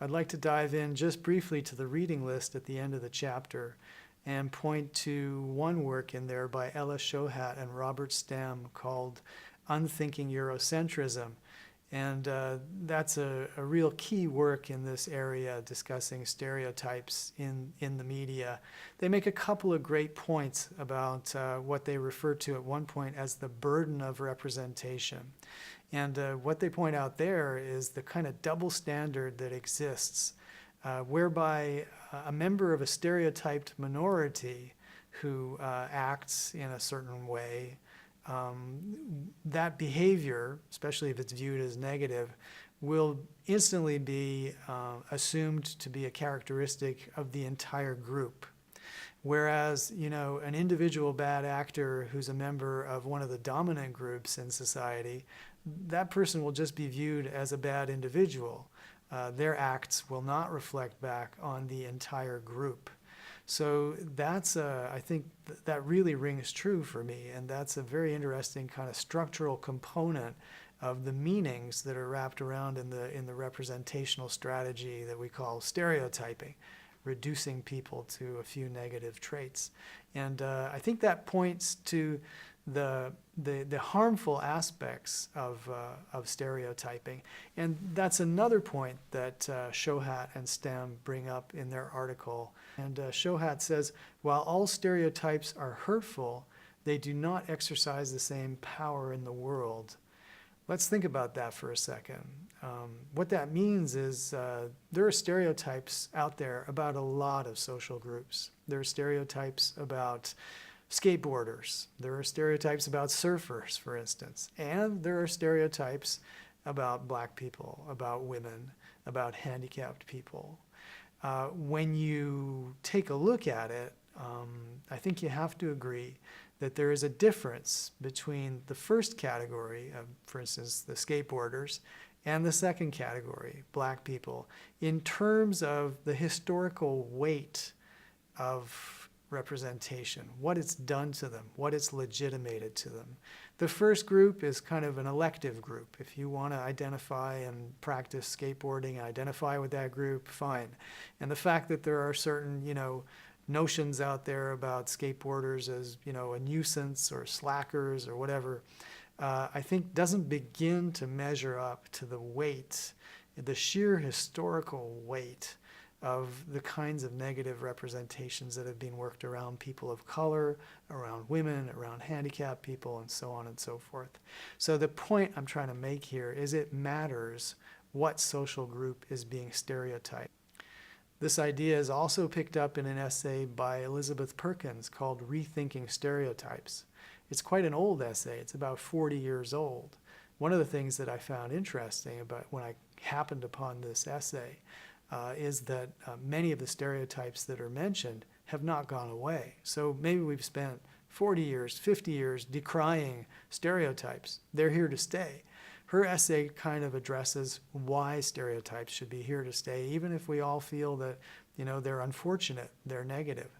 I'd like to dive in just briefly to the reading list at the end of the chapter and point to one work in there by Ella Shohat and Robert Stam called Unthinking Eurocentrism. And that's a real key work in this area, discussing stereotypes in the media. They make a couple of great points about what they refer to at one point as the burden of representation. And what they point out there is the kind of double standard that exists, whereby a member of a stereotyped minority who acts in a certain way, that behavior, especially if it's viewed as negative, will instantly be assumed to be a characteristic of the entire group. Whereas, an individual bad actor who's a member of one of the dominant groups in society, that person will just be viewed as a bad individual. Their acts will not reflect back on the entire group. So that's, I think that really rings true for me, and that's a very interesting kind of structural component of the meanings that are wrapped around in the representational strategy that we call stereotyping, reducing people to a few negative traits. And I think that points to the harmful aspects of stereotyping. And that's another point that Shohat and Stam bring up in their article. And Shohat says, while all stereotypes are hurtful, they do not exercise the same power in the world. Let's think about that for a second. What that means is there are stereotypes out there about a lot of social groups. There are stereotypes about skateboarders. There are stereotypes about surfers, for instance. And there are stereotypes about black people, about women, about handicapped people. When you take a look at it, I think you have to agree that there is a difference between the first category, for instance, the skateboarders, and the second category, black people, in terms of the historical weight of representation, what it's done to them, what it's legitimated to them. The first group is kind of an elective group. If you want to identify and practice skateboarding, identify with that group, fine. And the fact that there are certain, notions out there about skateboarders as, a nuisance or slackers or whatever, I think doesn't begin to measure up to the weight, the sheer historical weight of the kinds of negative representations that have been worked around people of color, around women, around handicapped people, and so on and so forth. So the point I'm trying to make here is it matters what social group is being stereotyped. This idea is also picked up in an essay by Elizabeth Perkins called Rethinking Stereotypes. It's quite an old essay. It's about 40 years old. One of the things that I found interesting about when I happened upon this essay is that many of the stereotypes that are mentioned have not gone away. So maybe we've spent 40 years, 50 years decrying stereotypes. They're here to stay. Her essay kind of addresses why stereotypes should be here to stay, even if we all feel that, they're unfortunate, they're negative.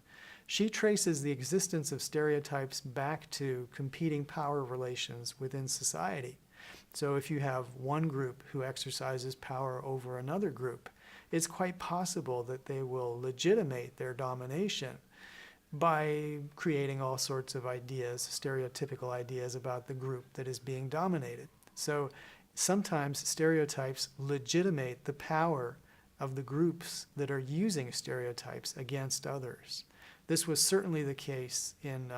She traces the existence of stereotypes back to competing power relations within society. So if you have one group who exercises power over another group, it's quite possible that they will legitimate their domination by creating all sorts of ideas, stereotypical ideas about the group that is being dominated. So sometimes stereotypes legitimate the power of the groups that are using stereotypes against others. This was certainly the case in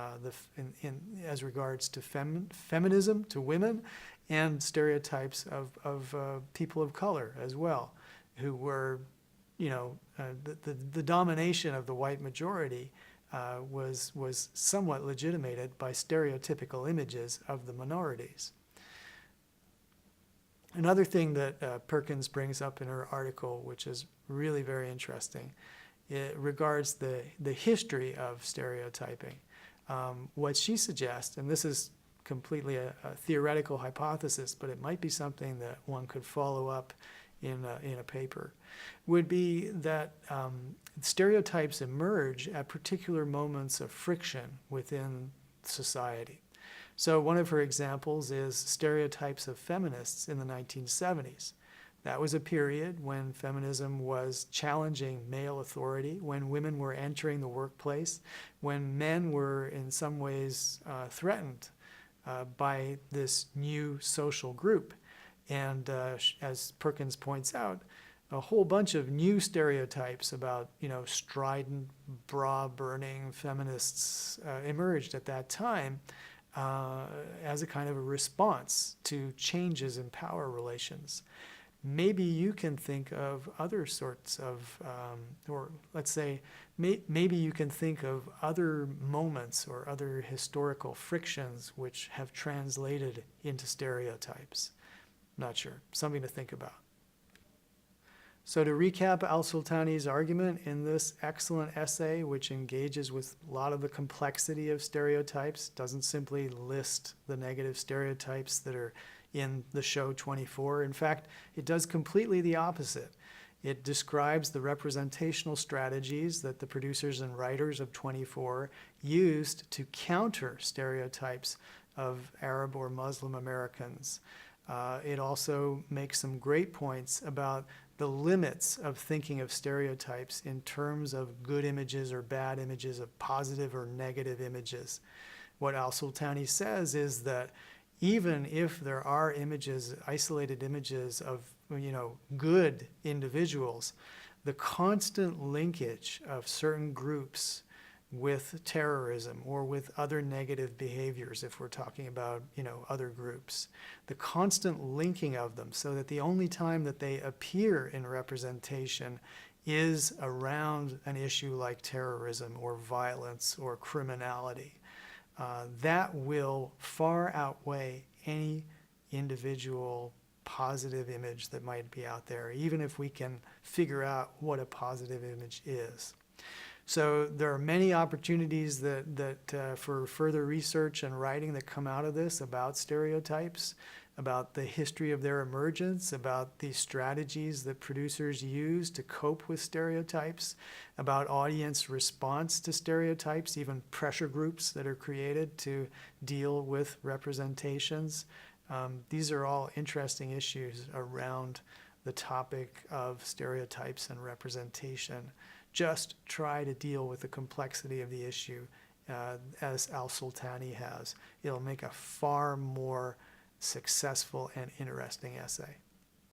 as regards to feminism, to women, and stereotypes of people of color as well, who were, the domination of the white majority was somewhat legitimated by stereotypical images of the minorities. Another thing that Perkins brings up in her article, which is really very interesting, it regards the history of stereotyping. What she suggests, and this is completely a theoretical hypothesis, but it might be something that one could follow up in a paper, would be that stereotypes emerge at particular moments of friction within society. So one of her examples is stereotypes of feminists in the 1970s. That was a period when feminism was challenging male authority, when women were entering the workplace, when men were in some ways threatened by this new social group. And as Perkins points out, a whole bunch of new stereotypes about, strident, bra-burning feminists emerged at that time as a kind of a response to changes in power relations. Maybe you can think of other sorts of, or let's say, maybe you can think of other moments or other historical frictions which have translated into stereotypes. Not sure. Something to think about. So to recap Al-Sultani's argument in this excellent essay, which engages with a lot of the complexity of stereotypes, doesn't simply list the negative stereotypes that are in the show 24. In fact, it does completely the opposite. It describes the representational strategies that the producers and writers of 24 used to counter stereotypes of Arab or Muslim Americans. It also makes some great points about the limits of thinking of stereotypes in terms of good images or bad images, of positive or negative images. What Al-Sultani says is that even if there are images, isolated images of, good individuals, the constant linkage of certain groups with terrorism or with other negative behaviors, if we're talking about, other groups, the constant linking of them so that the only time that they appear in representation is around an issue like terrorism or violence or criminality. That will far outweigh any individual positive image that might be out there, even if we can figure out what a positive image is. So there are many opportunities that for further research and writing that come out of this about stereotypes, about the history of their emergence, about the strategies that producers use to cope with stereotypes, about audience response to stereotypes, even pressure groups that are created to deal with representations. These are all interesting issues around the topic of stereotypes and representation. Just try to deal with the complexity of the issue as Al-Sultani has. It'll make a far more successful and interesting essay.